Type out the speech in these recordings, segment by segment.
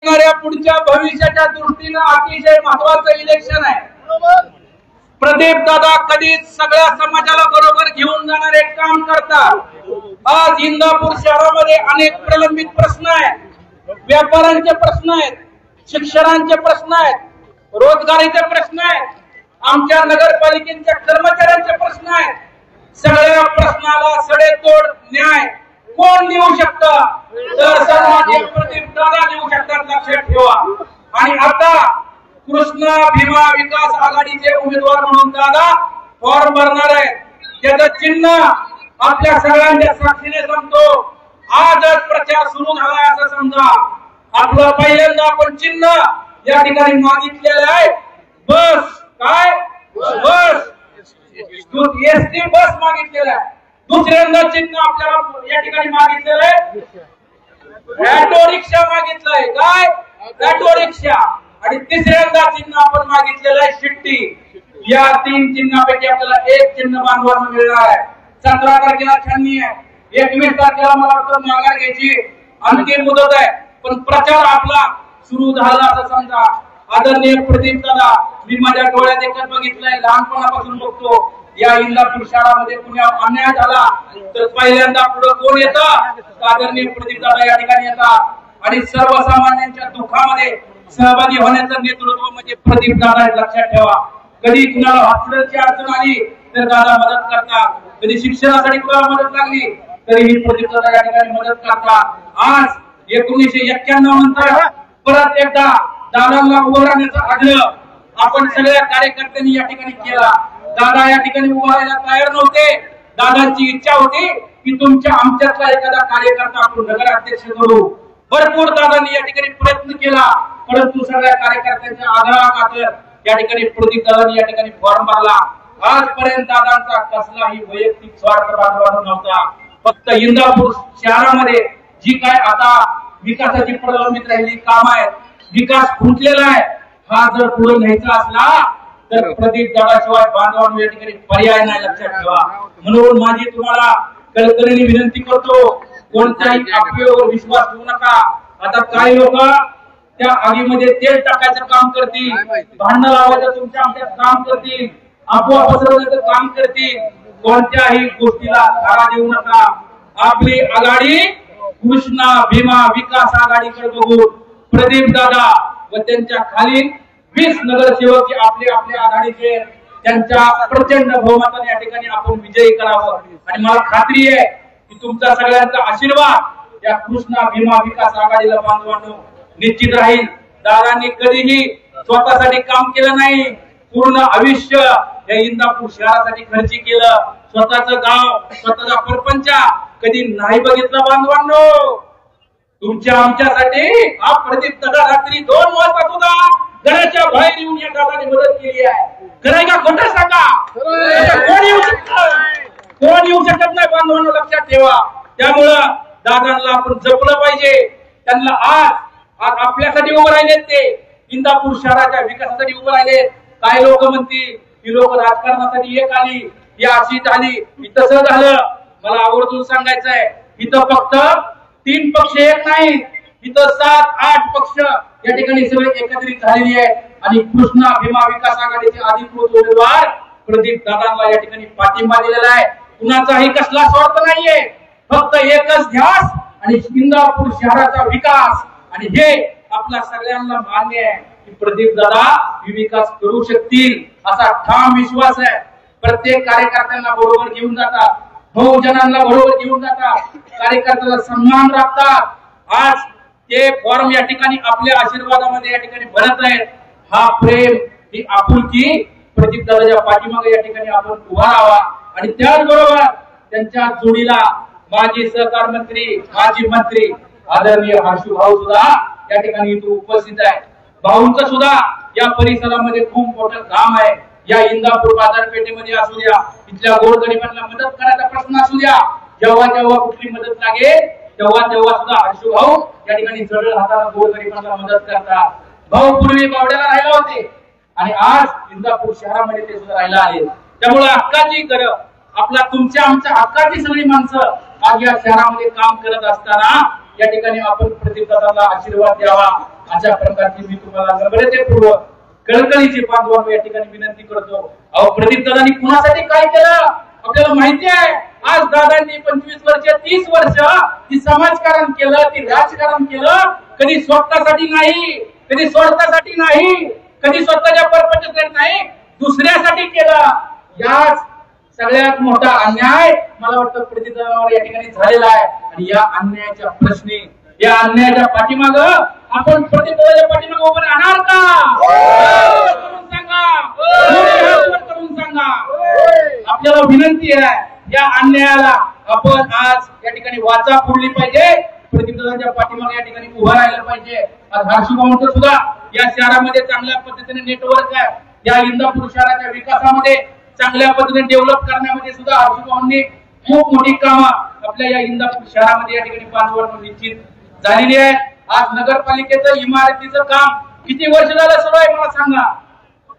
पुढच्या भविष्याच्या दृष्टीने अतिशय महत्त्वाचं इलेक्शन आहे। प्रदीप दादा कधीच सगळ्या समाजाला बरोबर घेऊन जाणारे काम करतात। आज इंदापूर शहरामध्ये अनेक प्रलंबित प्रश्न आहेत, व्यापाऱ्यांचे प्रश्न आहेत, शिक्षणाचे प्रश्न आहेत, रोजगारीचे प्रश्न आहेत, आमच्या नगरपालिकेच्या कर्मचाऱ्यांचे प्रश्न आहेत। सगळ्या प्रश्नाला सडेतोड न्याय कोण देऊ शकतं तर सामाजिक प्रदीप दादा देऊ शकतात, लक्षात ठेवा। आणि आता कृष्णा भीमा विकास आघाडीचे उमेदवार म्हणून दादा फॉर्म भरणार आहेत। त्याचं चिन्ह आपल्या सगळ्यांच्या साक्षीने सांगतो, आजच प्रचार सुरू झाला असं समजा। आपलं पहिल्यांदा आपण चिन्ह या ठिकाणी मागितलेलं आहे, बस काय बस एसटी बस मागितलेलं आहे। दुसऱ्यांदा चिन्ह आपल्याला या ठिकाणी मागितलेलं आहे, ऑटो रिक्षा मागितलंय, काय ऑटो रिक्षा। आणि तिसऱ्यांदा चिन्ह आपण मागितलेलं आहे शिट्टी। या 3 चिन्हापैकी आपल्याला एक चिन्ह बांधवांना मिळणार आहे। 17 तारखेला छाननी आहे, 21 तारखेला मला वाटतं माघार घ्यायची अंतिम मुदत आहे, पण प्रचार आपला सुरू झाला असं समजा। आदरणीय प्रदीप दादा, मी माझ्या डोळ्यात एकच बघितलंय, लहानपणापासून बघतो या इंदापूर शहरामध्ये पुण्यात अन्याय झाला तर पहिल्यांदा पुढे कोण येतं, आदरणीय प्रदीप दादा या ठिकाणी येतात। आणि सर्वसामान्यांच्या दुःखामध्ये सहभागी होण्याचं नेतृत्व म्हणजे प्रदीप दादा, लक्षात ठेवा। कधी कुणाला हॉस्पिटलची अडचण आली तर दादा मदत करतात, कधी शिक्षणासाठी कुणाला मदत लागली तरीही प्रदीप दादा या ठिकाणी मदत करतात। आज 1991 नंतर परत एकदा दादांना उभं राहण्याचा आग्रह आपण सगळ्या कार्यकर्त्यांनी या ठिकाणी केला। दादा या ठिकाणी उभा राहायला तयार नव्हते, दादांची इच्छा होती की तुमच्या आमच्यातला एखादा कार्यकर्ता आपण नगराध्यक्ष करू। भरपूर दादांनी या ठिकाणी प्रयत्न केला, परंतु सगळ्या कार्यकर्त्यांच्या आग्रहाखातर या ठिकाणी प्रदीप दादांनी या ठिकाणी फॉर्म भरला। आजपर्यंत दादांचा कसलाही वैयक्तिक स्वार्थ बांधवांना नव्हता, फक्त इंदापूर शहरामध्ये जी काय आता विकासाची प्रलंबित राहिलेली काम आहेत, विकास खुंटलेला आहे, हा जर पुढे न्यायचा असला तर प्रदीप दादाशिवाय बांधवांना या ठिकाणी पर्याय नाही, लक्षात ठेवा। म्हणून माझी तुम्हाला कळकळीने विनंती करतो, कोणत्याही अफवेवर विश्वास ठेवू नका। आता काही लोक त्या आगीमध्ये तेल टाकायचं काम करतील, भांडण लावायचं तुमच्या आमच्यात काम करतील, अफवा पसरवण्याचं काम करतील, कोणत्याही गोष्टीला धारा देऊ नका। आपली आघाडी कृष्णा भीमा विकास आघाडीकडे बघून प्रदीप दादा व त्यांच्या खालील 20 नगरसेवक आपले आपल्या आघाडीचे त्यांच्या प्रचंड बहुमताने या ठिकाणी आपण विजयी करावं। आणि मला खात्री आहे की तुमचा सगळ्यांचा आशीर्वाद या कृष्णा भीमा विकास आघाडीला बांधवांनो निश्चित राहील। दादांनी कधीही स्वतःसाठी काम केलं नाही, पूर्ण आयुष्य या इंदापूर शहरासाठी खर्ची केलं, स्वतःचं गाव स्वतःचा परपंच कधी नाही बघितलं बांधवांनो। तुमच्या आमच्यासाठी हा प्रदीप दादा रात्री 2 वाजता सुद्धा घराच्या बाहेर येऊन या दादाने मदत केली आहे। खरंय का खोटं सांगा? कोण येऊ शकत, कोण येऊ शकत नाही बांधवांनो, लक्षात ठेवा। त्यामुळं दादांना आपण जपलं पाहिजे, त्यांना आज आपल्यासाठी उभं राहिलेत, ते इंदापूर शहराच्या विकासासाठी उभं राहिलेत। काही लोक म्हणतील की लोक राजकारणासाठी एक आली, या अशीच आली, तसं झालं। मला आवर्जून सांगायचं आहे, इथं फक्त 3 पक्ष एक नाही, इथं 7-8 पक्ष या ठिकाणी सगळे एकत्रित झालेली आहेत। आणि कृष्णा भीमा विकास आघाडीचे अधिकृत उमेदवार प्रदीप दादांना या ठिकाणी पाठिंबा दिलेला आहे। कुणाचाही कसला स्वार्थ नाहीये, फक्त एकच ध्यास आणि इंदापूर शहराचा विकास। आणि हे आपल्या सगळ्यांना मान्य आहे की प्रदीप दादा विकास करू शकतील असा ठाम विश्वास आहे। प्रत्येक कार्यकर्त्यांना बरोबर घेऊन जातात, बहुजनांना बरोबर घेऊन जातात, कार्यकर्त्याला सन्मान राखतात। आज ते फॉर्म या ठिकाणी आपल्या आशीर्वादामध्ये या ठिकाणी भरत आहेत। हा प्रेम, ही आपुलकी प्रदीप दादाच्या पाठीमागे या ठिकाणी आपण उभा राहावा। आणि त्याचबरोबर त्यांच्या जोडीला माजी सहकार मंत्री, माजी मंत्री आदरणीय हर्षू भाऊ सुद्धा या ठिकाणी इथे उपस्थित आहे। भाऊंचं सुद्धा या परिसरामध्ये खूप मोठं काम आहे। या इंदापूर बाजारपेठेमध्ये असू द्या, इथल्या गोरगरिबांना मदत करायचा प्रश्न असू द्या, जेव्हा जेव्हा कुठली मदत लागेल तेव्हा तेव्हा सुद्धा हर्षू भाऊ या ठिकाणी जड हाताला गोरगरिबांना मदत करतात। भाऊ पूर्वी बावड्याला राहिले होते आणि आज इंदापूर शहरामध्ये ते सुद्धा राहायला आले। त्यामुळे हक्काची गरज आपला तुमच्या आमच्या हक्काची सगळी माणसं आज या शहरामध्ये काम करत असताना या ठिकाणी आपण प्रदीप दादाला आशीर्वाद द्यावा। अशा प्रकारची मी तुम्हाला नम्रतेपूर्वक कळकळीची बांधवांनो या ठिकाणी विनंती करतो. अहो प्रदीप दादांनी कुणासाठी काय केलं आपल्याला माहिती आहे. आज दादांनी 25 वर्ष 30 वर्ष ती समाजकारण केलं, ती राजकारण केलं. कधी स्वतःसाठी नाही, कधी स्वार्थासाठी नाही, कधी स्वतःच्या परपंचासाठी नाही, दुसऱ्यासाठी केलं. याच सगळ्यात मोठा अन्याय मला वाटतं प्रदीप दादांवर या ठिकाणी झालेला आहे. आणि या अन्यायाच्या प्रश्नी, या अन्यायाच्या पाठीमाग आपण प्रदीप दादाच्या पाठीमाग उभं राहणार का? करून सांगा, करून सांगा. आपल्याला विनंती आहे या अन्यायाला आपण आज या ठिकाणी वाचा फोडली पाहिजे. प्रदीपदादांच्या पाठीमागे या ठिकाणी उभा राहिलं पाहिजे. आज हर्षभाऊंचं सुद्धा या शहरामध्ये चांगल्या पद्धतीने नेटवर्क आहे. या इंदापूर शहराच्या विकासामध्ये चांगल्या पद्धतीने डेव्हलप करण्यामध्ये सुद्धा हर्षभाऊंनी खूप मोठी कामं आपल्या या इंदापूर शहरामध्ये या ठिकाणी बांधवांवर निश्चित झालेली आहे. आज नगरपालिकेचं इमारतीचं काम किती वर्ष झालं सुरू आहे मला सांगा.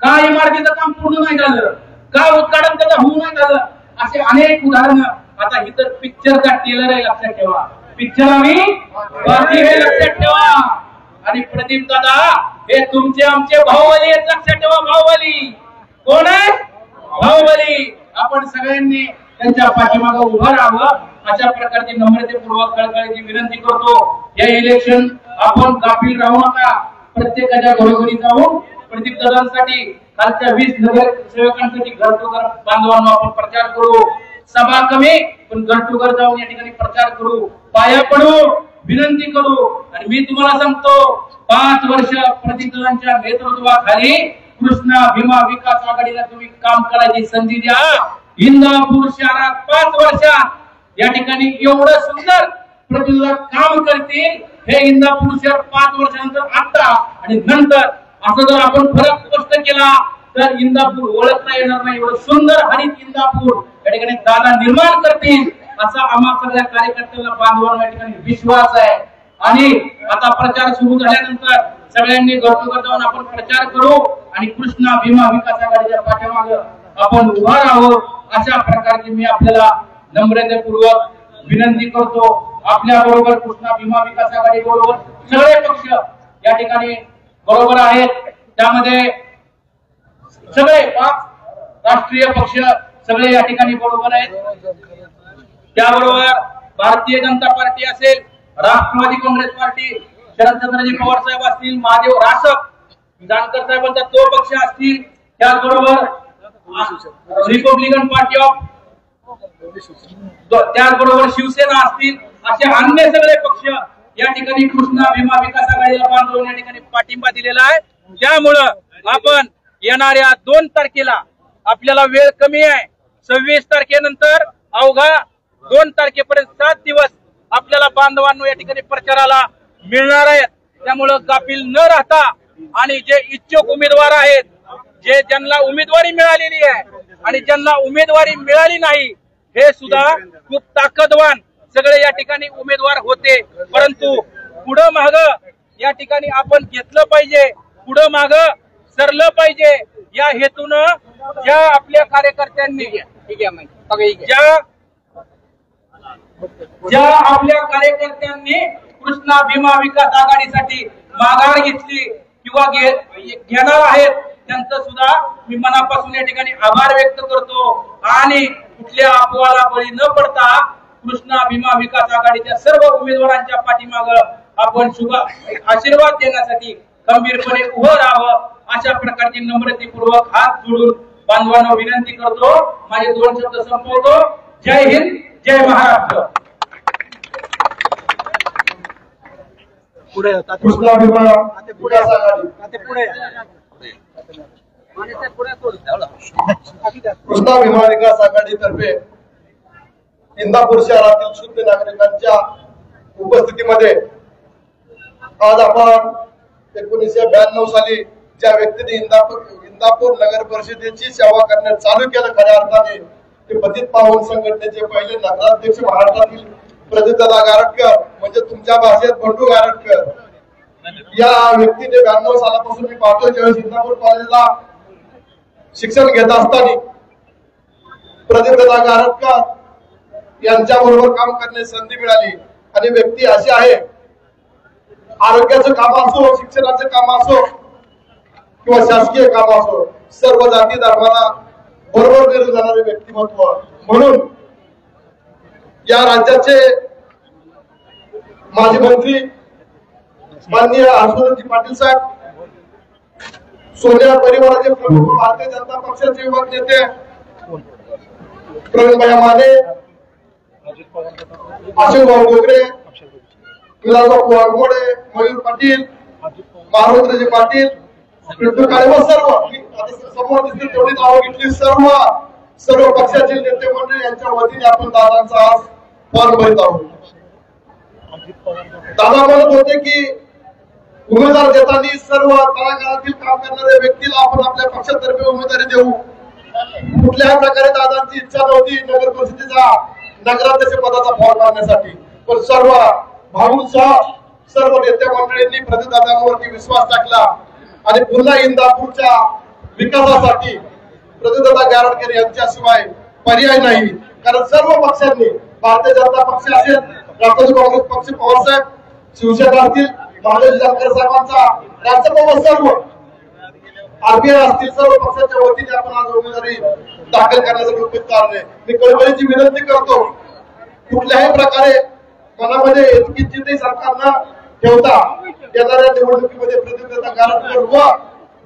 का इमारतीचं काम पूर्ण नाही झालं, का उद्घाटन त्याचं होऊ नाही झालं, असे अनेक उदाहरणं. आता इतर पिक्चरचा टेलर आहे, लक्षात ठेवा. पिक्चर आम्ही बाकी हे लक्षात ठेवा. आणि प्रदीप दादा हे तुमचे आमचे भाऊबली आहेत, लक्षात ठेवा. भाऊबली कोण आहे? भाऊबली. आपण सगळ्यांनी त्यांच्या पाठीमागे उभं राहावं अशा प्रकारची नम्रतेपूर्वक कळकळीची विनंती करतो. या इलेक्शन आपण गाफील राहू नका. प्रत्येकाच्या घरोघरी जाऊन प्रदीप दादांसाठी, कालच्या 20 नगरसेवकांसाठी घर टू घर बांधवांना आपण प्रचार करू. सभा कमी पण घर टू घर जाऊन या ठिकाणी प्रचार करू, पाया पडू, विनंती करू. आणि मी तुम्हाला सांगतो 5 वर्ष प्रदीप दादांच्या नेतृत्वाखाली कृष्णा भीमा विकास आघाडीला तुम्ही काम करायची संधी द्या. इंदापूर शहरात 5 वर्षात या ठिकाणी एवढं सुंदर प्रदीप काम करतील. हे इंदापूर शहर 5 वर्षानंतर आता आणि नंतर असं जर आपण फरक स्पष्ट केला तर इंदापूर ओळखता येणार नाही. एवढं सुंदर हरित इंदापूर या ठिकाणी दादा निर्माण करतील असा आम्हा सगळ्या कार्यकर्त्यांना बांधवांना या ठिकाणी विश्वास आहे. आणि आता प्रचार सुरू झाल्यानंतर सगळ्यांनी घर जाऊन आपण प्रचार करू आणि कृष्णा भीमा विकास आघाडीच्या पाठीमागे आपण उभा राहू अशा प्रकारची मी आपल्याला नम्रतेपूर्वक विनंती करतो. आपल्या बरोबर कृष्णा भीमा विकास आघाडी बरोबर सगळे पक्ष या ठिकाणी बरोबर आहेत. त्यामध्ये सगळे 5 राष्ट्रीय पक्ष सगळे या ठिकाणी बरोबर आहेत. त्याबरोबर भारतीय जनता पार्टी असेल, राष्ट्रवादी काँग्रेस पार्टी, शरदचंद्रजी पवार साहेब असतील, महादेव रासप जानकर साहेबांचा तो पक्ष असतील, त्याचबरोबर रिपब्लिकन पार्टी ऑफ, त्याचबरोबर शिवसेना असतील, असे अन्य सगळे पक्ष या ठिकाणी कृष्णा भीमा विकास आघाडीला बांधून या ठिकाणी पाठिंबा दिलेला आहे. त्यामुळं आपण येणाऱ्या 2 तारखेला आपल्याला वेळ कमी आहे. 26 तारखेनंतर अवघा 2 तारखेपर्यंत 7 दिवस आपल्याला बांधवांनो या ठिकाणी प्रचाराला मिळणार आहेत. त्यामुळं गाफील न राहता आणि जे इच्छुक उमेदवार आहेत, जे ज्यांना उमेदवारी मिळालेली आहे आणि ज्यांना उमेदवारी मिळाली नाही, हे सुद्धा खूप ताकदवान सगळे या ठिकाणी उमेदवार होते. परंतु पुढं माग या ठिकाणी आपण घेतलं पाहिजे, पुढं माग सरलं पाहिजे या हेतून ज्या आपल्या कार्यकर्त्यांनी ज्या आपल्या कार्यकर्त्यांनी कृष्णा भीमा विकास आघाडीसाठी माघार घेतली किंवा घेणार आहेत, त्यांचं सुद्धा मी मनापासून या ठिकाणी आभार व्यक्त करतो. आणि कुठल्या अफवाला बळी न पडता कृष्णा भीमा विकास आघाडीच्या सर्व उमेदवारांच्या पाठीमाग आपण शुभ आशीर्वाद देण्यासाठी खंबीरपणे उभं राहावं अशा प्रकारची नम्रतेपूर्वक हात जोडून बांधवांना विनंती करतो. माझे 2 शब्द संपवतो. जय हिंद, जय महाराष्ट्र. कृष्णा भीमा विकास आघाडी, कृष्णा भीमा विकास आघाडीतर्फे इंदापूर शहरातील शुद्ध नागरिकांच्या उपस्थितीमध्ये आज आपण 1992 साली ज्या व्यक्तीने इंदापूर नगर परिषदेची सेवा करण्यात चालू केलं, खऱ्या अर्थाने ते पतित पावन संघटनेचे पहिले नगराध्यक्ष महाराष्ट्रातील प्रदीपदादा गारटकर, म्हणजे तुमच्या भाषेत बंडू गारटकर, या व्यक्तीने 92 सालापासून मी पाहतो, ज्यावेळेस इंदापूर कॉलेजला शिक्षण घेत असताना प्रदीपदादा गारटकर यांच्या बरोबर काम करण्याची संधी मिळाली. आणि व्यक्ती अशी आहे आरोग्याचं काम असो, शिक्षणाचं काम असो किंवा शासकीय काम असो, सर्व जाती धर्माला बरोबर घेऊन जाणारे व्यक्तिमत्व म्हणून या राज्याचे माजी मंत्री माननीय हर्षवर्धनजी पाटील साहेब, सोनिया परिवाराचे प्रमुख, भारतीय जनता पक्षाचे युवक नेते प्रवीणभाई माने, अशोकभाऊ गोगरे, विलासभाऊ वाघमोडे, मयूर पाटील, मारुतीजी पाटील, पिंटू काळे व सर्व समोर दिसतील तेवढी नावं घेतली सर्व पक्षाचे नेते मंडळी यांच्या वतीने आपण दादांचा आज फॉर्म भरत आहोत. दादा म्हणत होते की उमेदवार देताना सर्व तळागाळातील काम करणाऱ्या व्यक्तीला आपण आपल्या पक्षातर्फे उमेदवारी देऊ. कुठल्याही प्रकारे दादांची इच्छा नव्हती नगर परिषदेचा नगराध्यक्ष पदाचा फॉर्म भरण्यासाठी, पण सर्व भाऊंसह सर्व नेते मंडळींनी प्रतिदादांवरती विश्वास टाकला आणि पुन्हा इंदापूरच्या विकासासाठी प्रतिदादा गारटकर यांच्याशिवाय पर्याय नाही. कारण सर्व पक्षांनी, भारतीय जनता पक्ष असेल, राष्ट्रवादी काँग्रेस पक्ष, पवारसाहेब, शिवसेना असतील, बालाजी जानकर साहेबांचा राज्यभवन, सर्व आरपीआय असतील, सर्व पक्षाच्या वतीने आपण आज उमेदवारी दाखल करण्यासाठी उपयुक्त कारण आहे. मी कळकळीची विनंती करतो, कुठल्याही प्रकारे मनामध्ये चुकीची सरकारनं ठेवता येणाऱ्या निवडणुकीमध्ये प्रतिनिधित्व गारटकर व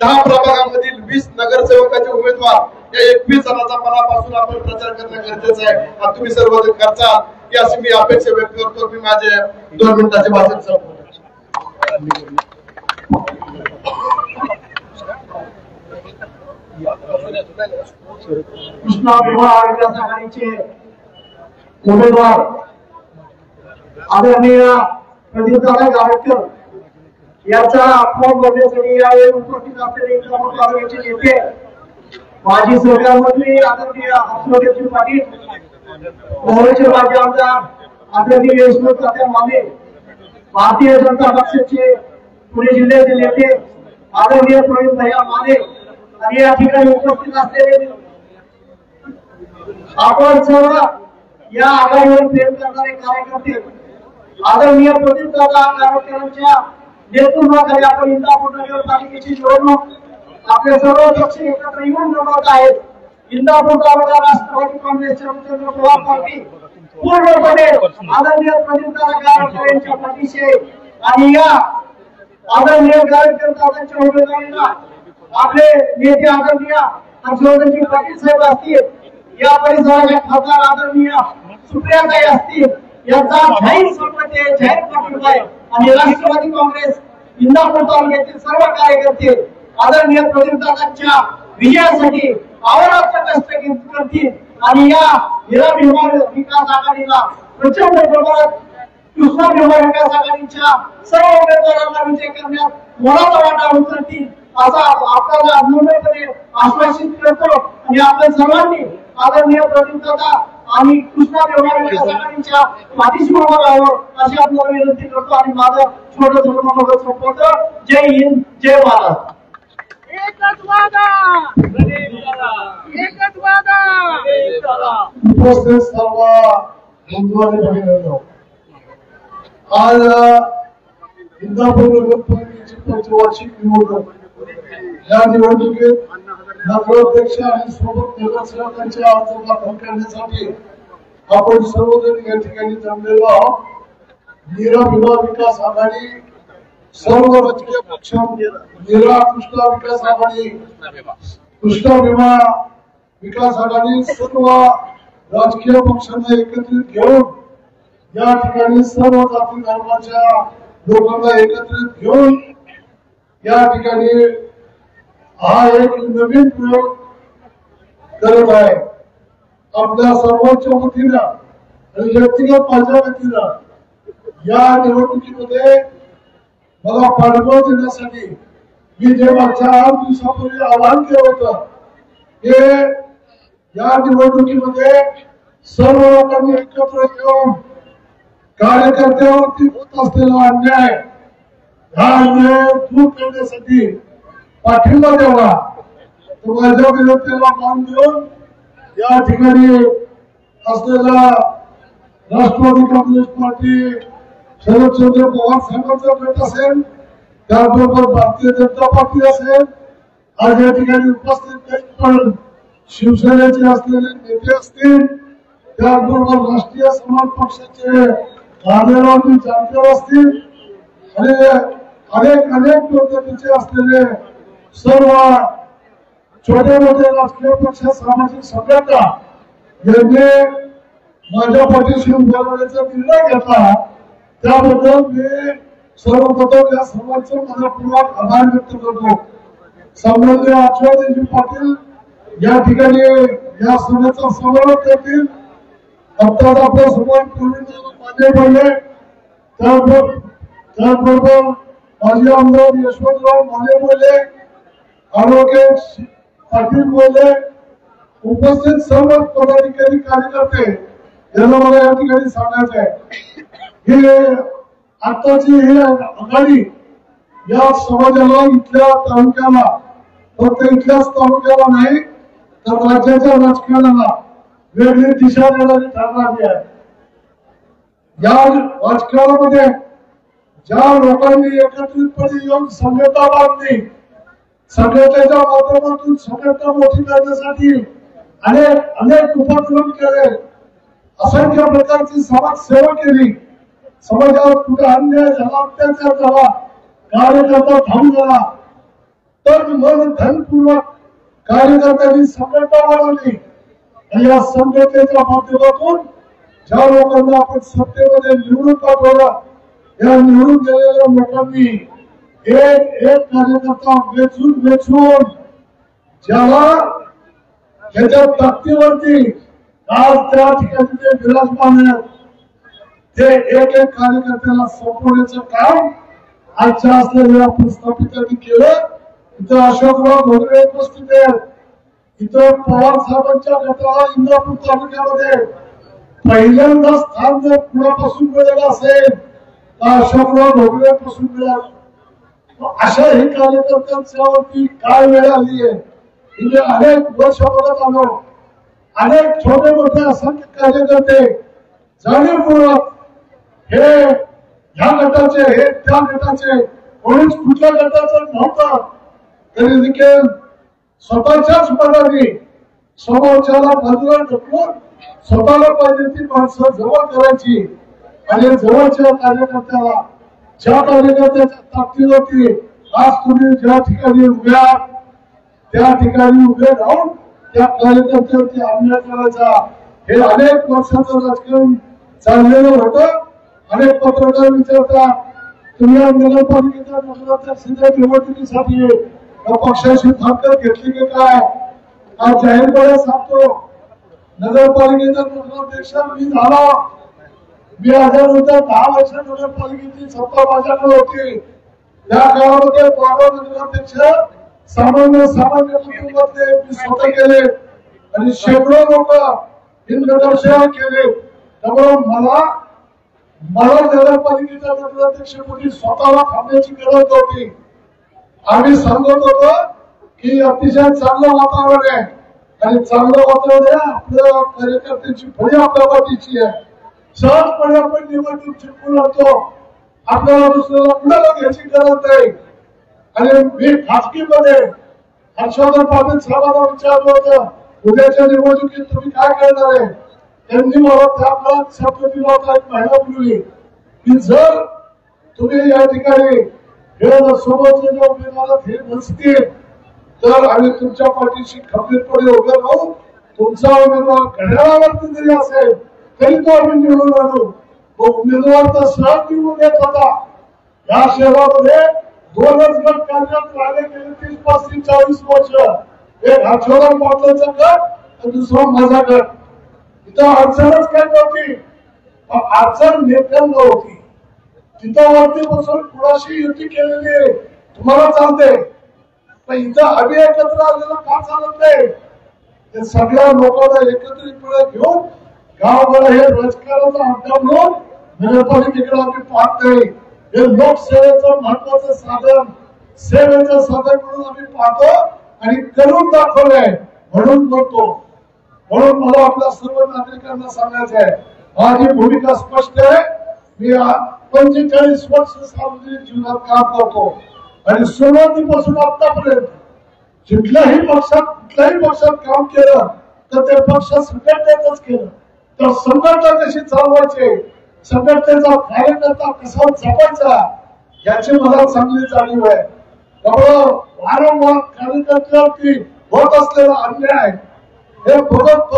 10 प्रभागामधील 20 नगरसेवकाचे उमेदवार या 21 जणांचा मनापासून आपण प्रचार करणं गरजेचं आहे. आणि तुम्ही सर्वजण करता ही अशी मी अपेक्षा व्यक्त करतो. मी माझे 2 मिनिटाचे भाषण संपवतो. कृष्णा विवाह विकास आघाडीचे उमेदवार आदरणीय प्रदीपदादा गारटकर याचा फॉर्म भरण्यासाठी यावेळी उपस्थित असलेले इंदापूर तालुक्याचे नेते, माजी सहकार मंत्री आदरणीय हर्षवर्धनजी पाटील, काँग्रेसचे माजी आमदार आदरणीय यशवंत तात्या माने, भारतीय जनता पक्षाचे पुणे जिल्ह्याचे नेते आदरणीय प्रवीणभाई माने आणि या ठिकाणी उपस्थित असलेले आपण सर्व या आघाडीवर प्रेम करणारे कार्यकर्ते, आदरणीय प्रदीपदादा गारटकरांच्या नेतृत्वाखाली आपण इंदापूर नगरपालिकेची निवडणूक आपले सर्व पक्ष एकत्र येऊन लढवत आहेत. इंदापूर तालुका राष्ट्रवादी काँग्रेस शरदचंद्र पवार पार्टी पूर्णपणे आदरणीय प्रदीपदादा गारटकर यांच्या पाठीशी आणि या आदरणीय गारटकर दादांच्या उमेदवारीला आपले नेते आदरणीय हर्षवर्धनजी पाटील साहेब असतील, या परिसराच्या खासदार आदरणीय सुप्रियाताई असतील, यांचा जाहीर संमती आहे, जाहीर पाठिंबा आहे. आणि राष्ट्रवादी काँग्रेस इंदापूर तालुक्यातील सर्व कार्यकर्ते आदरणीय प्रदीपदादांच्या विजयासाठी अहोरात्र कष्ट करतील आणि या हिरा भीमा विकास आघाडीला प्रचंड प्रमाणात कृष्णा भीमा विकास आघाडीच्या सर्व उमेदवारांना विजय करण्यात मोलाचा वाटा उचलतील असा आपल्याला निर्णयपणे आश्वासित करतो. आणि आपण सर्वांनी आदरणीय प्रदीपदादा आणि कृष्णा भीमा विकास आघाडीच्या पाठीशी उभं राहावं अशी आपल्याला विनंती करतो आणि माझं छोटं मत संपवतो. जय हिंद, जय महाराष्ट्र. एकच वादा, एकच वादा. उपस्थित सर्व बंधू आणि भगिनींनो, आज इंदापूर नगरपालिकेची पंचवार्षिक निवडणूक, या निवडणुकीत नगराध्यक्ष आणि सोबत नगरसेवकांचे अर्ज दाखल करण्यासाठी आपण सर्वजण या ठिकाणी जमलेलो आहोत. हिरा भीमा विकास आघाडी, सर्व राजकीय पक्ष, हिरा कृष्णा विकास आघाडी, कृष्णा भीमा विकास आघाडी, सर्व राजकीय पक्षांना एकत्रित घेऊन या ठिकाणी सर्व जाती धर्माच्या लोकांना एकत्रित घेऊन या ठिकाणी हा एक नवीन प्रयोग करत आहे. आपल्या सर्वांच्या वतीनं आणि व्यक्तिगत माझ्या वतीनं या निवडणुकीमध्ये मला पाठबळ देण्यासाठी मी जे मागच्या 8 दिवसापूर्वी आवाहन केलं होतं, हे या निवडणुकीमध्ये सर्व लोकांनी एकत्र येऊन कार्यकर्त्यावरती होत असलेला अन्याय, हा अन्याय दूर करण्यासाठी पाठिंबा द्यावा. तर माझ्या विनंतीला मान देऊन या ठिकाणी असलेला राष्ट्रवादी काँग्रेस पार्टी, शरदचंद्र पवार साहेबांचा गट असेल, त्याबरोबर भारतीय जनता पार्टी असेल, आज या ठिकाणी उपस्थित काही पण शिवसेनेचे असलेले नेते असतील, त्याचबरोबर राष्ट्रीय समाज पक्षाचे राजेरावजी जानकर असतील आणि अनेक पद्धतीचे असलेले सर्व छोटे मोठे राजकीय पक्ष, सामाजिक संघटना यांनी माझ्या पाठीशी उभारण्याचा निर्णय घेतला, त्याबद्दल मी सर्वप्रथम या सर्वांचे मनपूर्वक आभार व्यक्त करतो. सन्माननीय आचार्यजी पाटील या ठिकाणी या सभेचा समारोप करतील. आत्ताच आपल्या समोर मान्य बोलले, त्याचबरोबर माजी आमदार यशवंतराव माने बोलले, आरोग्य पाटील बोलले, उपस्थित सर्व पदाधिकारी कार्यकर्ते यांना मला या ठिकाणी सांगायचं आहे की आत्ताची ही आघाडी या समाजाला, इथल्या तालुक्याला, फक्त इथल्याच तालुक्याला नाही तर राज्याच्या राजकारणाला वेगळी दिशा देणारी ठरणारी आहे. या राजकारणामध्ये ज्या लोकांनी एकत्रितपणे येऊन संघटना बांधली, संघटनेच्या माध्यमातून संघटना मोठी करण्यासाठी अनेक उपक्रम केले, असंख्य प्रकारची समाजसेवा केली, समाजात कुठे अन्याय झाला, अत्याचार झाला, कार्यकर्ता धावून गेला तर मन धनपूर्वक कार्यकर्त्यांनी संघटना बनवली आणि या संघटनेच्या माध्यमातून ज्या लोकांना आपण सत्तेमध्ये निवडून पाठवलं, या निवडून गेलेल्या लोकांनी एक कार्यकर्ता वेचून ज्याला त्याच्या ताकदीवरती आज त्या ठिकाणी ते विराजमान आहेत, ते एक कार्यकर्त्याला सोपवण्याचं काम आजच्या असलेल्या प्रस्थापितांनी केलं. इथं अशोकराव घोगरे उपस्थित आहेत, इथं पवार साहेबांच्या गटाला इंदापूर तालुक्यामध्ये पहिल्यांदा स्थान जर पुण्यापासून मिळालं असेल तर अशोकराव घोगरे पासून मिळालं. अशाही कार्यकर्त्यांच्यावरती काय वेळ आली आहे. म्हणजे अनेक वर्ष बघत आलो, अनेक छोटे मोठे असंख्य कार्यकर्ते जाणीवपूर्वक हे ह्या गटाचे, हे त्या गटाचे, कोणीच कुठल्या गटाचं नव्हतं तरी देखील स्वतःच्याच मनाने समोरच्याला बाजूला ढकलून स्वतःला पाहिजे ती माणसं जवळ करायची आणि जवळच्या कार्यकर्त्याला, ज्या कार्यकर्त्याच्या ताकदीवरती आज तुम्ही ज्या ठिकाणी उभे आहात त्या ठिकाणी उभे राहून त्या कार्यकर्त्यावरती अन्याय करायचा, हे अनेक वर्षाचं राजकारण चाललेलं होतं. अनेक पत्रकार विचारतात तुम्ही नगरपालिकेच्या नगराध्यक्षाच्या निवडणुकीसाठी पक्षाशी भाकर घेतली की काय. आज जाहीरपणे सांगतो, नगरपालिकेचा नगराध्यक्ष मी झाला, मी आल्यानंतर 10 वर्ष नगरपालिकेची सत्ता माझ्याकडे होती. त्या काळामध्ये 12 नगराध्यक्ष सामान्य कुटुंबातले मी स्वतः केले आणि शेकडो लोक नगरसेवा केले. त्यामुळे मला नगरपालिकेच्या नगराध्यक्षपदी स्वतःला थांबण्याची गरज होती. आम्ही सांगत होतो की अतिशय चांगलं वातावरण आहे आणि चांगलं वातावरण आहे, आपल्या कार्यकर्त्यांची फळी आपल्या पाठीची आहे. सहजपणे आपण निवडणूक जिंकून आणतो, आपल्याला दुसऱ्याला कुणाला घ्यायची गरज नाही. आणि मी खासगीमध्ये हर्षवर्धन पाटील साहेबांना विचारलं होतं उद्याच्या निवडणुकीत तुम्ही काय करणार आहे. त्यांनी मला त्या काळात शब्द दिला होता, एक महिना पूर्वी, की जर तुम्ही या ठिकाणी सोबतच्या उमेदवारात हे नसतील तर आम्ही तुमच्या पाठीशी खंबीरपणे उभे राहू. तुमचा उमेदवार घड्याळावरती जरी असेल तरी तो आम्ही निवडून आणू. तो उमेदवार तर सहज निवडून येत होता. या शहरामध्ये 2च गट कार्यरत राहिले गेले 30-35-40 वर्ष. एक हर्षवर्धन पाटलांचा गट, दुसरा माझा गट. इथं अडचणच काय नव्हती, अडचण नेत्यांना होती. तिथं वरती बसून कुणाशी युती केलेली तुम्हाला चालते, पण इथं आम्ही एकत्र आलेलं का चालत नाही. ते सगळ्या लोकांना एकत्रितपणे घेऊन गावाला हे राजकारणाचा अड्डा म्हणून नगरपालिकेकडे आम्ही पाहत नाही. हे लोकसेवेचं महत्वाचं साधन, सेवेचं साधन म्हणून आम्ही पाहतो आणि करून दाखवलंय म्हणून बोलतो. म्हणून मला आपल्या सर्व नागरिकांना सांगायचं आहे, माझी भूमिका स्पष्ट आहे. मी 45 वर्ष सार्वजनिक जीवनात काम करतो आणि सुरुवातीपासून आतापर्यंत कुठल्याही पक्षात काम केलं तर ते पक्ष संघटनेतच केलं. तर संघटना कशी चालवायची, संघटनेचा कार्यकर्ता कसा जपायचा याची मला चांगली जाणीव आहे. त्यामुळं वारंवार कार्यकर्त्यावरती होत असलेला अन्याय हे बघत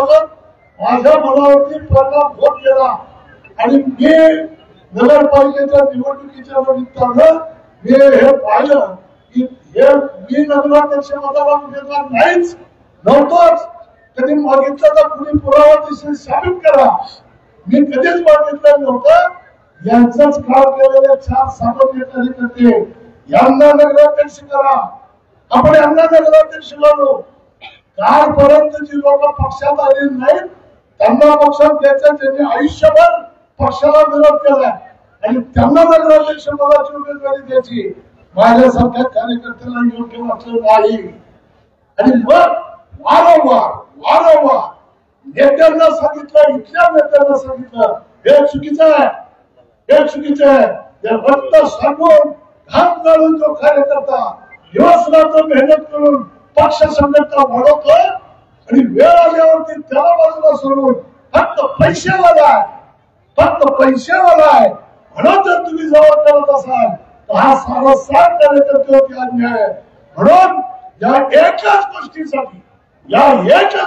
माझ्या मनावरती परिणाम होत गेला आणि मी नगरपालिकेच्या निवडणुकीच्या निमित्तानं मी हे पाहिलं की हे मी नगराध्यक्ष पदाला उमेदवार नाहीच नव्हतोच. कधी मागितलं तर कुणी पुरावा दिसेल साबित करा. मी कधीच मागितलं नव्हतं. यांचंच काम केलेले 4 सामान्य कार्यकर्ते यांना नगराध्यक्ष करा. आपण यांना नगराध्यक्ष करू. कालपर्यंत जी लोक पक्षात आली नाहीत त्यांना पक्षात घ्यायचं, त्यांनी आयुष्यभर पक्षाला विरोध केला आणि त्यांना नगराध्यक्ष पदाची उमेदवारी द्यायची माझ्यासारख्या कार्यकर्त्याला योग्य वाटलं नाही. आणि मग वारंवार नेत्यांना सांगितलं, इथल्या नेत्यांना सांगितलं हे चुकीचं आहे, हे चुकीचं आहे. रक्त सांगून घाम गाळून जो कार्यकर्ता दिवस रात्र मेहनत करून पक्ष संघटना वाढवतोय आणि वेळ आल्यावरती त्याला बाजूला सोडून फक्त पैशावाला आहे म्हणून जर तुम्ही जवळ करत असाल तर हा सारा 7 कार्यकर्त्यावरती अन्याय आहे. म्हणून या एकच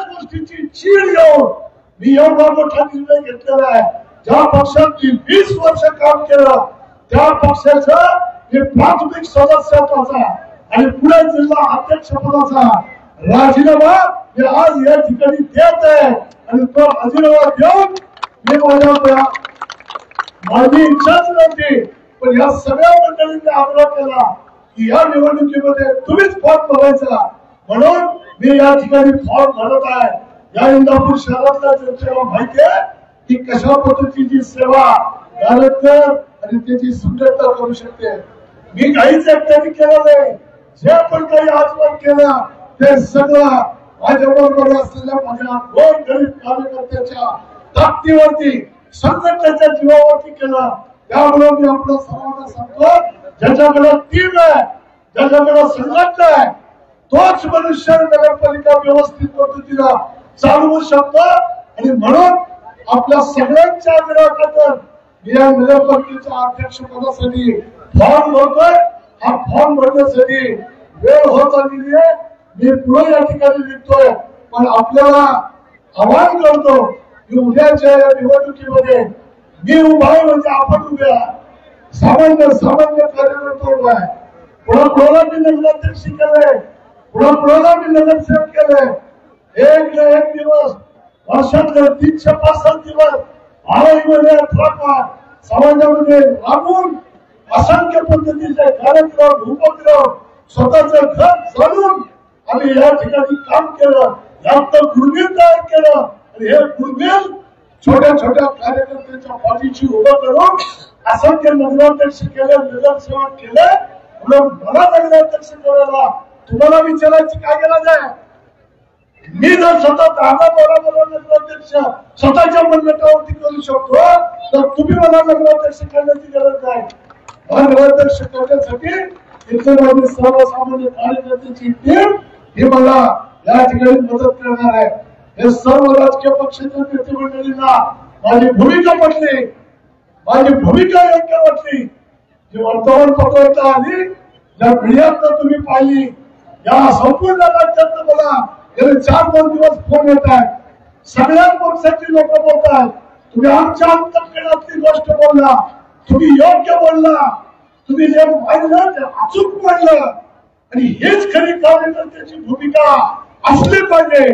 गोष्टीची चीड घेऊन मी एवढा मोठा निर्णय घेतलेला आहे. ज्या पक्षात मी 20 वर्ष काम केलं त्या पक्षाचा मी प्राथमिक सदस्यत्वाचा आणि पुणे जिल्हा अध्यक्ष पदाचा राजीनामा मी आज या ठिकाणी देत आहे आणि तो राजीनामा देऊन मी माझी इच्छाच नव्हती पण या सगळ्या मंडळींनी आग्रह केला की या निवडणुकीमध्ये तुम्हीच फॉर्म भरायचा म्हणून मी या ठिकाणी फॉर्म भरत आहे. या इंदापूर शहरातल्या जनतेला माहिती आहे की कशा पद्धतीची सेवा कार्यकर आणि त्याची संघटना करू शकते. मी काहीच एकट्याने केलं नाही. जे पण काही आजवर केलं ते सगळं माझ्याबरोबर असलेल्या माझ्या 2 गरीब कार्यकर्त्याच्या ताकदीवरती संघटनेच्या जीवावरती केलं. त्यामुळे मी आपल्या सर्वांना सांगतो ज्याच्याकडे टीम आहे, ज्याच्याकडे संघटना आहे तोच मनुष्य नगरपालिका व्यवस्थित पद्धतीला चालवू शकतो. आणि म्हणून आपल्या सगळ्यांच्या विरोधात मी या नगरपालिकेच्या अध्यक्षपदासाठी फॉर्म भरतोय. हा फॉर्म भरण्यासाठी वेळ होत आलेली आहे. मी पुढे या ठिकाणी निघतोय पण आपल्याला आवाहन करतो की उद्याच्या या निवडणुकीमध्ये मी उभा आहे म्हणजे आपण उभे आहे. सामान्य कार्यकर्ता उभा आहे. पुढे मी नगराध्यक्ष केलंय, पुढे मी नगरसेवक केलंय. एक दिवस वर्षातले 365 दिवस आरोग्यामध्ये समाजामध्ये राबून असंख्य पद्धतीचे कार्यक्रम उपक्रम स्वतःचं घर चालून आम्ही या ठिकाणी काम केलं. यात गुडबिल तयार केलं आणि हे गुडबिल छोट्या कार्यकर्त्यांच्या पाठीशी उभं करून असंख्य नगराध्यक्ष केले, नगरसेवक केले. मला नगराध्यक्ष करायला तुम्हाला विचारायची काय गरज आहे? मी जर स्वतः 10-12 नगराध्यक्ष स्वतःच्या मनगटावरती करू शकतो तर तुम्ही मला नगराध्यक्ष करण्याची गरज नाही. नगराध्यक्ष करण्यासाठी इथे माझी सर्वसामान्य कार्यकर्त्यांची टीम ही मला या ठिकाणी मदत करणार आहे. हे सर्व राजकीय पक्षाच्या नेते मंडळींना माझी भूमिका पटली, माझी भूमिका योग्य वाटली. जी वर्तमानपत्रात आली, ज्या मीडियात तुम्ही पाहिली, या संपूर्ण राज्यात मला गेले 4-5 दिवस फोन येत आहेत. सगळ्याच पक्षाची लोक बोलतात तुम्ही आमच्या अंतर्गतातली गोष्ट बोलला, तुम्ही योग्य बोलला, तुम्ही जे पाहिलं ते अचूक बोललं आणि हेच खरी कार्यकर्त्याची भूमिका असली पाहिजे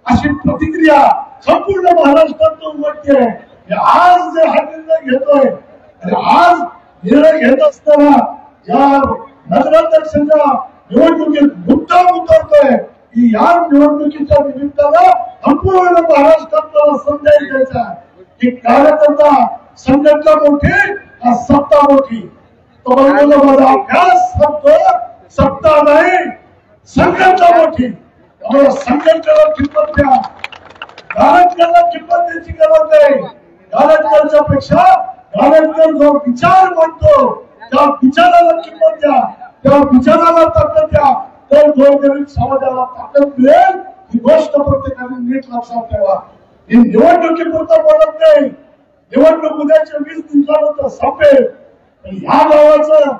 अशी प्रतिक्रिया संपूर्ण महाराष्ट्रात उमटते. आज जे हा निर्णय घेतोय आणि आज निर्णय घेत असताना या नगराध्यक्षाच्या निवडणुकीत मुद्दा उतरतोय की या निवडणुकीच्या निमित्तानं संपूर्ण महाराष्ट्रात संदेश द्यायचा की कार्यकर्ता संघटना मोठी का सत्ता मोठी. तो माझा अभ्यास सांगतो सत्ता नाही संघटना मोठी. त्यामुळे संघटनेला किंमत द्या, कार्यकर्त्याला किंमत द्यायची गरज नाही. कार्यकर्त्याच्या पेक्षा गावकर जो विचार म्हणतो त्या विचाराला किंमत द्या, त्या विचाराला ताकद द्या, तर गोरगरीब समाजाला ताकद मिळेल. ही गोष्ट प्रत्येकाने नीट लक्षात ठेवा. ही निवडणुकीपुरतं बोलत नाही, निवडणूक उद्याच्या 20 दिवसानंतर संपेल. ह्या गावाचं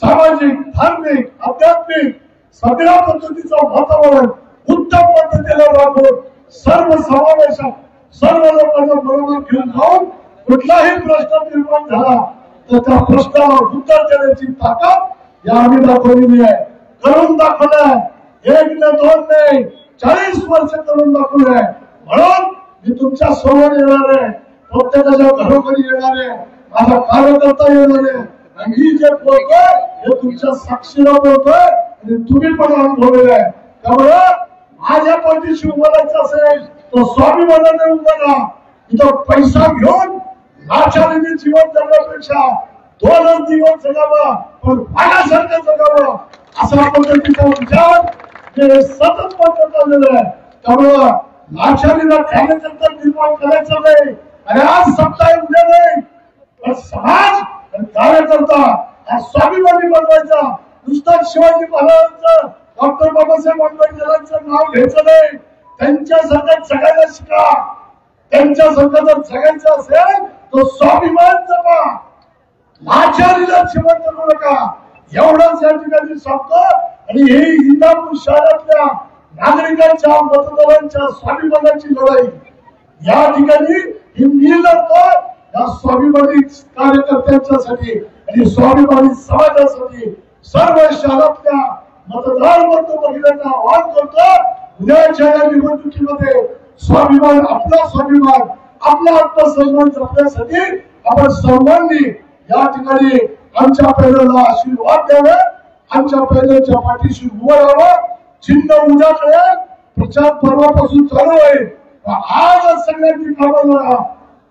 सामाजिक, धार्मिक, आध्यात्मिक सगळ्या पद्धतीचं वातावरण उत्तम पद्धतीने राबवून सर्व समावेशक सर्व लोकांना बरोबर घेऊन जाऊन कुठलाही प्रश्न निर्माण झाला तर त्या प्रश्नाला उत्तर देण्याची ताकद या आम्ही दाखवलेली आहे, करून दाखवलंय. 1 न 2 नाही 40 वर्ष करून दाखवलंय. म्हणून मी तुमच्या समोर येणार आहे, प्रत्येकाच्या घरोघरी येणार आहे, माझा कार्यकर्ता येणार आहे. मी जे बोलतोय हे तुमच्या साक्षीला बोलतोय आणि तुम्ही पण अनुभवलेलं आहे. त्यामुळे माझ्या पाठीशी उभं राहायचं असेल तो स्वाभिमानाने उभं राहा. इथं पैसा घेऊन लाचारीने जीवन जगण्यापेक्षा 2 दिवस जगावं पण पाण्यासारखं जगावं असा पद्धतीचा विचार जे सतत करत आलेलं आहे. त्यामुळं लाचारीला कार्यकर्ता निर्माण करायचं नाही. आणि आज सत्ता उद्या नाही, पण समाज आणि कार्यकर्ता हा स्वाभिमानी बनवायचा. नुसतं शिवाजी महाराजांचं डॉक्टर बाबासाहेब आंबेडकरांचं नाव घ्यायचं नाही, त्यांच्या संघात जगायला शिका. त्यांच्या संघात जर जगायचं असेल तो स्वाभिमान जपा, लाचारीला जीवन जगू नका. एवढंच या ठिकाणी सांगतो. आणि ही इंदापूर शहरातल्या नागरिकांच्या मतदारांच्या स्वाभिमानाची लढाई या ठिकाणी ही मी लढतो या स्वाभिमानी कार्यकर्त्यांच्यासाठी आणि स्वाभिमानी समाजासाठी. सर्व शहरातल्या मतदार वर्ग महिलांना आवाहन करतो, उद्याच्या या निवडणुकीमध्ये स्वाभिमान, आपला स्वाभिमान, आपला आत्मसन्मान जपण्यासाठी आपण सर्वांनी या ठिकाणी आमच्या पॅनलला आशीर्वाद द्यावे, आमच्या पॅनलच्या पाठीशी उभं राहावं. चिन्ह उद्याकडे प्रचार पर्वापासून चालू आहे. आज सगळ्यांनी कामाला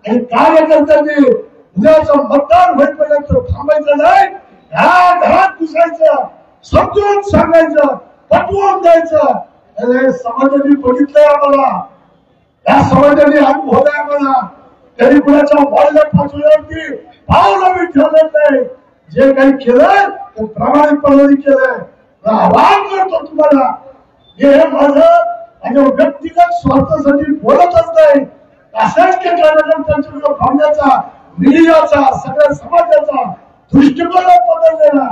आणि कार्यकर्त्यांनी उद्याचं मतदान होईपर्यंत थांबायचं नाही. ह्या घरात घुसायचं, समजून सांगायचं, पटवून द्यायचं. समाजाने बघितलंय आम्हाला, या समाजाने अनुभवलंय आम्हाला. त्यांनी कुणाच्या वाढल्या पाचव्यावरती पावलं मी ठेवलं नाही. जे काही केलंय ते प्रामाणिकपणाने केलंय. आवाहन करतो तुम्हाला, हे माझ्या व्यक्तिगत स्वार्थासाठी बोलतच नाही. असंख्य कार्यकर्त्यांच्या भावनेचा, मीडियाचा, सगळ्या समाजाचा दृष्टिकोन बदललेला.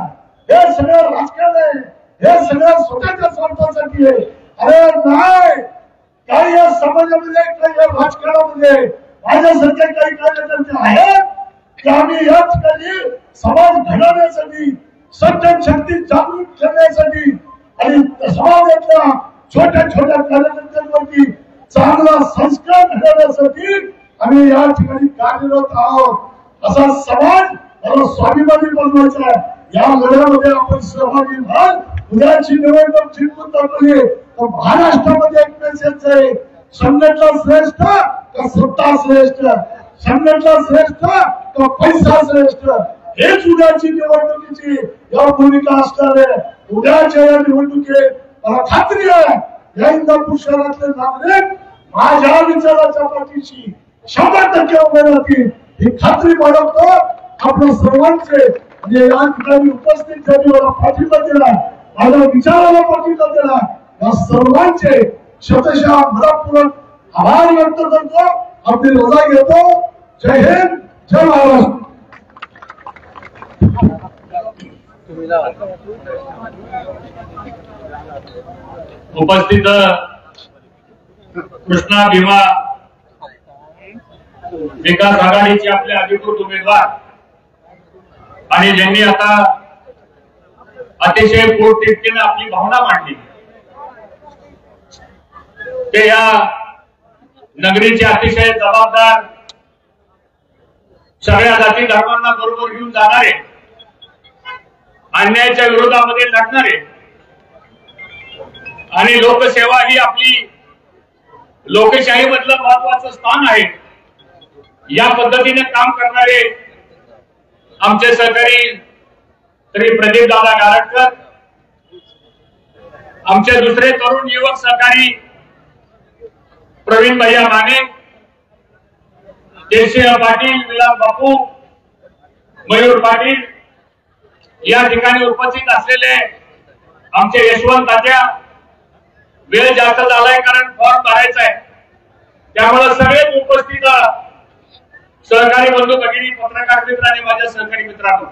हे सगळं राजकारण आहे, हे सगळं स्वतःच्या स्वार्थासाठी आहे. अरे नाही, काही या समाजामध्ये, काही या राजकारणामध्ये माझ्यासारखे काही कार्यकर्ते आहेत की आम्ही या ठिकाणी समाज घडवण्यासाठी, सज्जन शक्ती जागृत करण्यासाठी आणि समाजातल्या छोट्या छोट्या कार्यकर्त्यांवरती चांगला संस्कार घडवण्यासाठी आम्ही या ठिकाणी कार्यरत आहोत. असा समाज स्वाभिमानी बनवायचा आहे. या लढ्यामध्ये आपण सहभागी व्हाल. उद्याची निवडणूक जिंकून दाखवली तर महाराष्ट्रामध्ये एक मेसेज आहे, संघटना श्रेष्ठ का सत्ता श्रेष्ठ, संघटना श्रेष्ठ का पैसा श्रेष्ठ. हेच उद्याची निवडणुकीची या भूमिका असणार आहे. उद्याच्या या निवडणुकीत मला खात्री आहे या इंदापूर शहरातले नागरिक माझ्या विचाराच्या पाठीशी 100% उभे राहतील. ही खात्री बाळगतो. आपल्या सर्वांचे म्हणजे या ठिकाणी उपस्थित झाली, मला पाठिंबा दिला, माझ्या विचाराला पाठिंबा दिला, या सर्वांचे शतशः मनपूर्वक आभार व्यक्त करतो. आपली रजा घेतो. जय हिंद, जय महाराष्ट्र. उपस्थित कृष्णा भीमा विकास आघाडीचे आपले अधिकृत उमेदवार आणि ज्यांनी आता अतिशय पोटतिडकीने आपली भावना मांडली, ते या नगरीचे अतिशय जबाबदार, सगळ्या जाती धर्मांना बरोबर घेऊन जाणारे, अन्यायाच्या विरोधामध्ये लढणारे आणि लोकसेवा ही आपली लोकशाही मधलं महत्वाचं स्थान आहे, या पद्धतीने काम करणारे आमचे सहकारी श्री प्रदीप दादा गारटकर, आमचे दुसरे तरुण युवक सहकारी प्रवीण भैया माने, केशव पाटील, विलास बापू, मयूर पाटील या ठिकाणी उपस्थित असलेले आमचे यशवंत तात्या, वेळ जास्त झालाय कारण फॉर्म भरायचा आहे, त्यामुळे सगळेच उपस्थित सहकारी बंधू भगिनी, पत्रकार मित्र आणि माझ्या सहकारी मित्रांनो,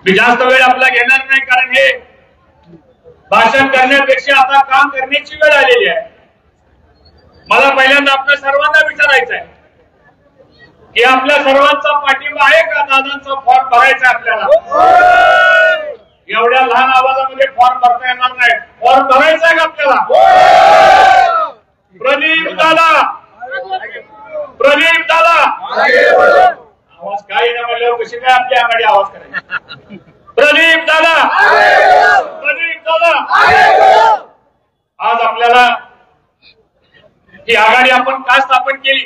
मी जास्त वेळ आपला घेणार नाही कारण हे भाषण करण्यापेक्षा आता काम करण्याची वेळ आलेली आहे. मला पहिल्यांदा आपल्या सर्वांना विचारायचं आहे की आपल्या सर्वांचा पाठिंबा आहे का दादांचा फॉर्म भरायचा आपल्याला? एवढ्या लहान आवाजामध्ये फॉर्म भरता येणार नाही. फॉर्म भरायचा आहे का आपल्याला? प्रदीप दादा, प्रदीप दादा, आवाज काय ना म्हणल्यावर कशी काय आपली आघाडी आवाज करायची? प्रदीप दादा, प्रदीप दादा, आज आपल्याला ही आघाडी आपण का स्थापन केली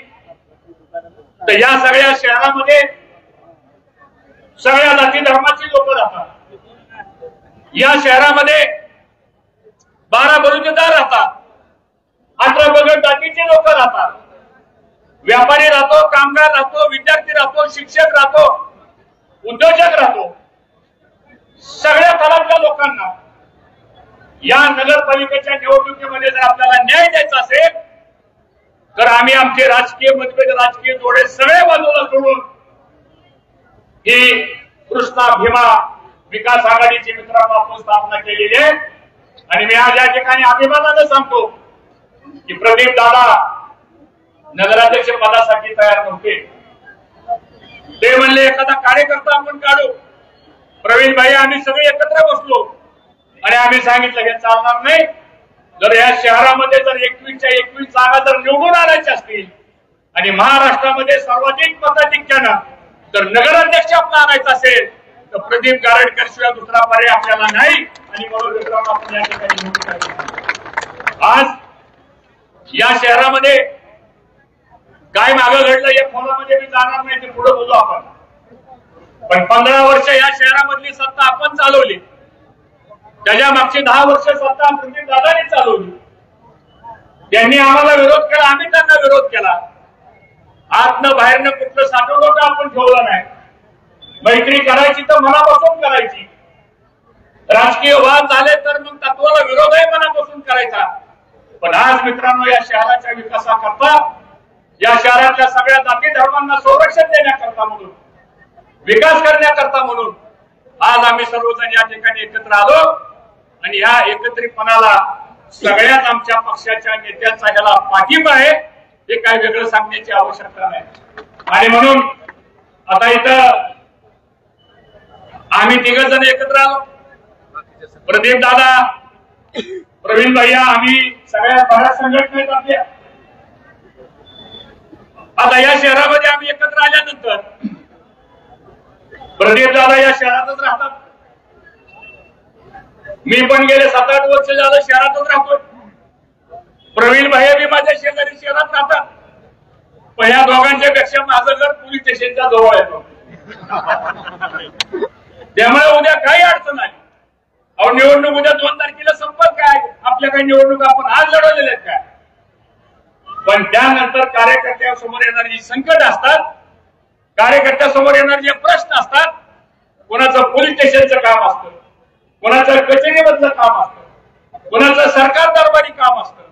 तर या सगळ्या शहरामध्ये सगळ्या जाती धर्माची लोक राहतात. या शहरामध्ये 12 बलुतेदार राहतात, 18 बगट जातीचे लोक राहतात, व्यापारी राहतो, कामगार राहतो, विद्यार्थी राहतो, शिक्षक राहतो, उद्योजक राहतो. सगळ्या थरातल्या लोकांना या नगरपालिकेच्या निवडणुकीमध्ये जर आपल्याला न्याय द्यायचा असेल तर आम्ही आमचे राजकीय मतभेद, राजकीय जोडे सगळे बाजूला सोडून ही कृष्णा भीमा विकास आघाडीची मित्रांनो आपण स्थापना केलेली आहे. आणि मी आज या ठिकाणी अभिमानाने सांगतो की प्रदीप दादा नगराध्यक्ष पदासाठी तयार नव्हते. ते म्हणले एखादा कार्यकर्ता आपण काढू. प्रवीण भाई आम्ही सगळे एकत्र बसलो आणि आम्ही सांगितलं हे चालणार नाही. जर या शहरामध्ये जर 21च्या 21 जागा जर निवडून आणायच्या असतील आणि महाराष्ट्रामध्ये सर्वाधिक मताधिक्यानं जर नगराध्यक्ष आपला आणायचा असेल तर प्रदीप गारडकर शिवाय दुसरा पर्याय आपल्याला नाही. आणि म्हणून मित्रांनो आपण या ठिकाणी निवडून करायचं. आज या शहरामध्ये काय मागं घडलं या खोलामध्ये मी जाणार नाही, ते पुढे बोलू आपण. पण 15 वर्ष या शहरामधली सत्ता आपण चालवली. त्याच्या मागची 10 वर्ष सत्ता प्रदीप दादांनी चालवली. त्यांनी आम्हाला विरोध केला, आम्ही त्यांना विरोध केला. आतनं बाहेरनं कुठलं साठवलं का आपण ठेवलं नाही. मैत्री करायची तर मनापासून करायची. राजकीय वाद झाले तर मग तत्वाला विरोधही मनापासून करायचा. पण आज मित्रांनो या शहराच्या विकासाकरता, या शहरातल्या सगळ्या जाती धर्मांना संरक्षण देण्याकरता म्हणून, विकास करण्याकरता म्हणून आज आम्ही सर्वजण या ठिकाणी एकत्र आलो. आणि या एकत्रितपणाला सगळ्याच आमच्या पक्षाच्या नेत्यांचा ह्याला पाठिंबा आहे. हे काय वेगळं सांगण्याची आवश्यकता नाही. आणि म्हणून आता इथं आम्ही 3 जण एकत्र आलो. प्रदीप दादा, प्रवीण भैया, आम्ही सगळ्या बऱ्याच संघटना आहेत आपल्या. आता या शहरामध्ये आम्ही एकत्र आल्यानंतर प्रदीप दादा या शहरातच राहतात. मी पण गेले 7-8 वर्ष झालं शहरातच राहतोय. प्रवीण भैया बी माझ्या शेजारी शहरात राहतात. पण या दोघांच्या पेक्षा माझं घर पोलीस स्टेशनच्या जवळ येतो. त्यामुळे उद्या काही अडचण आली, अहो निवडणूक उद्या 2 तारखेला संपत काय, आपल्या काही निवडणूक आपण आज लढवलेल्या आहेत काय. पण त्यानंतर कार्यकर्त्यांसमोर येणारी जी संकट असतात, कार्यकर्त्यासमोर येणारे जे प्रश्न असतात, कोणाचं पोलीस स्टेशनचं काम असतं, कोणाचं कचेरीमधलं काम असतं, कोणाचं सरकार दरबारी काम असतं,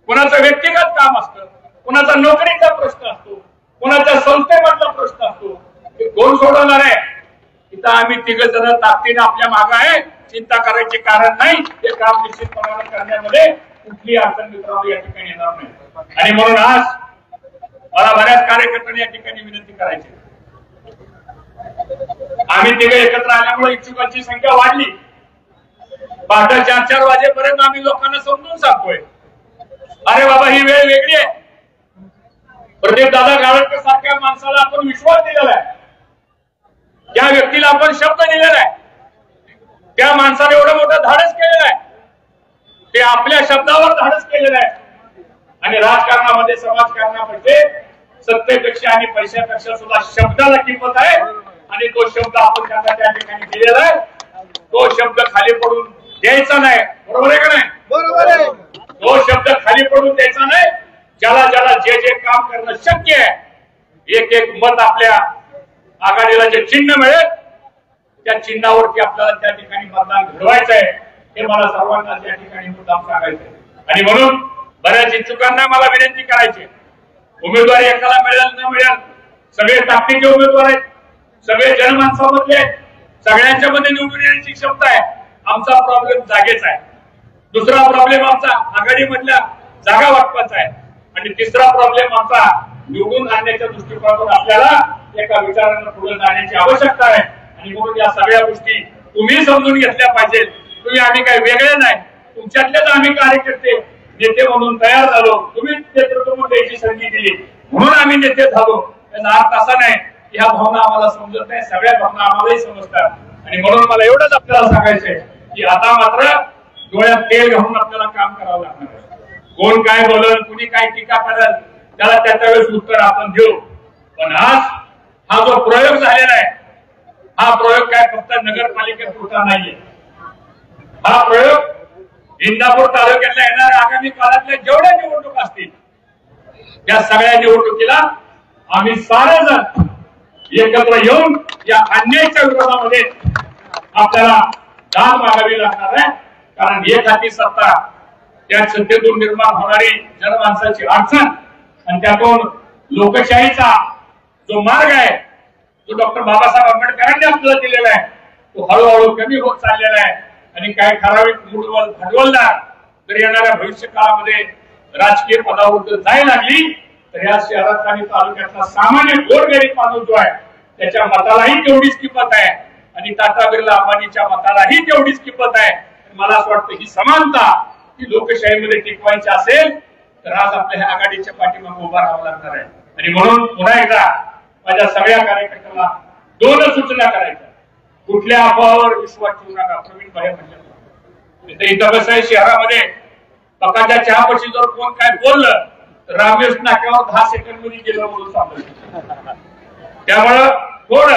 कोणाचं व्यक्तिगत काम असतं, कोणाचा नोकरीचा प्रश्न असतो, कोणाच्या संस्थेमधला प्रश्न असतो, हे कोण सोडवणार आहे? इथं आम्ही 3 जण ताकदीने आपल्या मागे आहे. चिंता करायचे कारण नाही. हे काम निश्चितपणाने करण्यामध्ये कुठली अडचण मित्रांनो या ठिकाणी येणार नाही. आणि म्हणून आज मला बऱ्याच कार्यकर्त्यांनी या ठिकाणी विनंती करायची. आम्ही 3 एकत्र आल्यामुळे इच्छुकांची संख्या वाढली. पहाटे 4-4 वाजेपर्यंत आम्ही लोकांना समजून सांगतोय, अरे बाबा ही वेळ वेगळी आहे. प्रदीप दादा गावडकर सारख्या माणसाला आपण विश्वास दिलेला आहे, त्या व्यक्तीला आपण शब्द दिलेला आहे, त्या माणसाने एवढं मोठं धाडस केलेलं आहे, ते आपल्या शब्दावर धाडस केलेलं आहे. आणि राजकारणामध्ये, समाजकारणामध्ये सत्तेपेक्षा आणि पैशापेक्षा सुद्धा शब्दाला किंमत आहे. आणि तो शब्द आपण त्यांना त्या ठिकाणी दिलेला आहे. तो शब्द खाली पडून द्यायचा नाही. बरोबर आहे का नाही? बरोबर आहे. तो शब्द खाली पडून द्यायचा नाही. ज्याला ज्याला जे जे काम करणं शक्य आहे, एक एक मत आपल्या आघाडीला जे चिन्ह मिळेल त्या चिन्हावरती आपल्याला त्या ठिकाणी मतदान घडवायचं आहे हे मला सर्वांना त्या ठिकाणी मुद्दाम सांगायचं आहे. आणि म्हणून बऱ्याच इच्छुकांना मला विनंती करायची, उमेदवारी एकाला मिळेल न मिळेल, सगळे ताकदीचे उमेदवार आहेत, सगळे जनमानसामधले आहेत, सगळ्यांच्या मध्ये निवडून येण्याची क्षमता आहे. आमचा प्रॉब्लेम जागेच आहे. दुसरा प्रॉब्लेम आमचा आघाडीमधल्या जागा वाटपाचा आहे. आणि तिसरा प्रॉब्लेम आमचा निवडून आणण्याच्या दृष्टिकोनातून आपल्याला एका विचारानं पुढे जाण्याची आवश्यकता आहे. आणि म्हणून या सगळ्या गोष्टी तुम्ही समजून घेतल्या पाहिजेत. तुम्ही आम्ही काही वेगळे नाही, तुमच्यातलेच आम्ही कार्यकर्ते नेते म्हणून तयार झालो. तुम्ही नेतृत्व द्यायची संधी दिली म्हणून आम्ही नेते झालो. याचा अर्थ असा नाही की ह्या भावना आम्हाला समजत नाही, सगळ्या भावना आम्हालाही समजतात. आणि म्हणून मला एवढंच आपल्याला सांगायचंय की आता मात्र डोळ्यात तेल घालून आपल्याला काम करावं लागणार आहे. कोण काय बोलल, कुणी काय टीका करेल, त्याला त्याच्या वेळेस उत्तर आपण देऊ. पण आज हा जो प्रयोग झालेला आहे, हा प्रयोग काय फक्त नगरपालिकेत पुरता नाहीये. हा प्रयोग इंदापूर तालुक्यातल्या येणाऱ्या आगामी काळातल्या जेवढ्या निवडणुका असतील त्या सगळ्या निवडणुकीला आम्ही सारेजण एकत्र येऊन या अन्यायाच्या विरोधामध्ये आपल्याला दाद मागावी लागणार आहे. कारण एक हाती सत्ता, त्या सत्तेतून निर्माण होणारी जनमानसाची अडचण आणि त्यातून लोकशाहीचा जो मार्ग आहे, जो डॉक्टर बाबासाहेब आंबेडकरांनी आपल्याला दिलेला आहे, तो हळूहळू कमी होत चाललेला आहे. आणि काही ठराविक भांडवलदार जर येणाऱ्या भविष्य काळामध्ये राजकीय पदावर जर जायला लागली तर या शहरात आणि तालुक्यातला सामान्य गोरगरीब माणूस जो आहे त्याच्या मतालाही तेवढीच किंमत आहे आणि टाटा बिर्ला अंबानीच्या मतालाही तेवढीच किंमत आहे. मला असं वाटतं ही समानता ही लोकशाहीमध्ये टिकवायची असेल तर आज आपल्या ह्या आघाडीच्या पाठीमागे उभा राहावं लागणार आहे. आणि म्हणून पुन्हा एकदा माझ्या सगळ्या कार्यकर्त्यांना दोन सूचना करायच्या. कुठल्या अफवावर विश्वास ठेवू नका. प्रवीण भाई म्हणजे इथं कसं आहे, शहरामध्ये पकाच्या चहापाशी जर कोण काय बोललं तर रामेश नाक्यावर 10 सेकंड मध्ये गेलं म्हणून सांगतो. त्यामुळं थोडं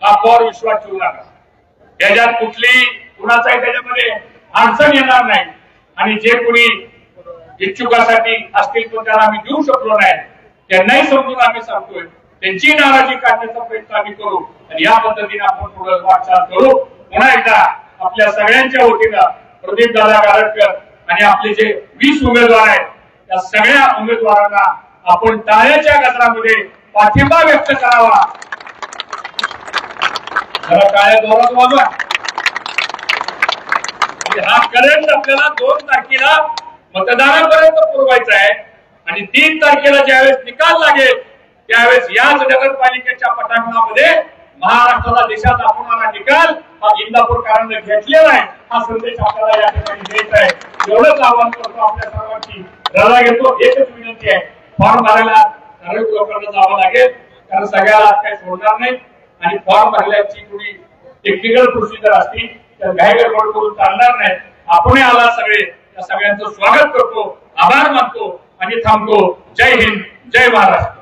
अफवावर विश्वास ठेवू नका. याच्यात कुठली कुणाचाही त्याच्यामध्ये अडचण येणार नाही. आणि जे कोणी इच्छुकासाठी असतील पण त्याला आम्ही देऊ शकलो नाही त्यांनाही समजून आम्ही सांगतोय, त्यांची नाराजी काढण्याचा प्रयत्न आम्ही करू आणि या पद्धतीने आपण पुढे वाटचाल करू. पुन्हा एकदा आपल्या सगळ्यांच्या वतीनं प्रदीप दादा गारटकर आणि आपले जे 20 उमेदवार आहेत त्या सगळ्या उमेदवारांना आपण टाळ्याच्या गजरामध्ये पाठिंबा व्यक्त करावा. जरा टाळ्या जोरात वाजवा. हा करंट आपल्याला 2 तारखेला मतदानापर्यंत पुरवायचा आहे आणि 3 तारखेला ज्यावेळेस निकाल लागेल त्यावेळेस याच नगरपालिकेच्या पटांगणामध्ये महाराष्ट्राला देशात दाखवणारा निकाल हा इंदापूरकरांनी घेतलेला आहे. हा संदेश आपल्याला या ठिकाणी द्यायचा आहे. एवढंच आवाहन करतो आपल्या सर्वांची. रजा घेतो. एकच विनंती आहे, फॉर्म भरायला ठराविक लोकांना जावं लागेल कारण सगळ्याला काही सोडणार नाही. आणि फॉर्म भरल्याची थोडी टेक्निकल प्रोसिजर असतील तर घाईगडबड करून चालणार नाही. आपण आला सगळे, त्या सगळ्यांचं स्वागत करतो, आभार मानतो आणि थांबतो. जय हिंद, जय महाराष्ट्र.